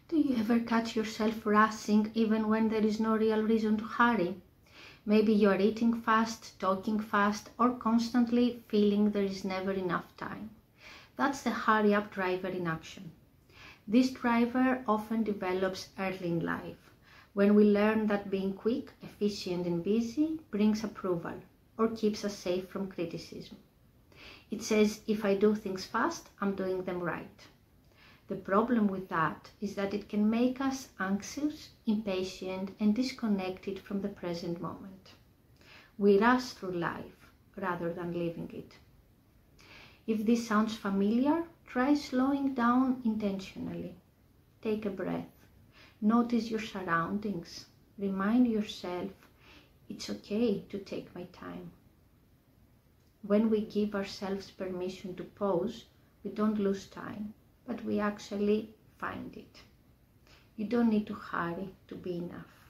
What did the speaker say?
Do you ever catch yourself rushing even when there is no real reason to hurry? Maybe you are eating fast, talking fast, or constantly feeling there is never enough time. That's the hurry up driver in action. This driver often develops early in life, when we learn that being quick, efficient, and busy brings approval or keeps us safe from criticism. It says, if I do things fast, I'm doing them right. The problem with that is that it can make us anxious, impatient, and disconnected from the present moment. We rush through life rather than living it. If this sounds familiar, try slowing down intentionally. Take a breath. Notice your surroundings. Remind yourself, it's okay to take my time. When we give ourselves permission to pause, we don't lose time, but we actually find it. You don't need to hurry to be enough.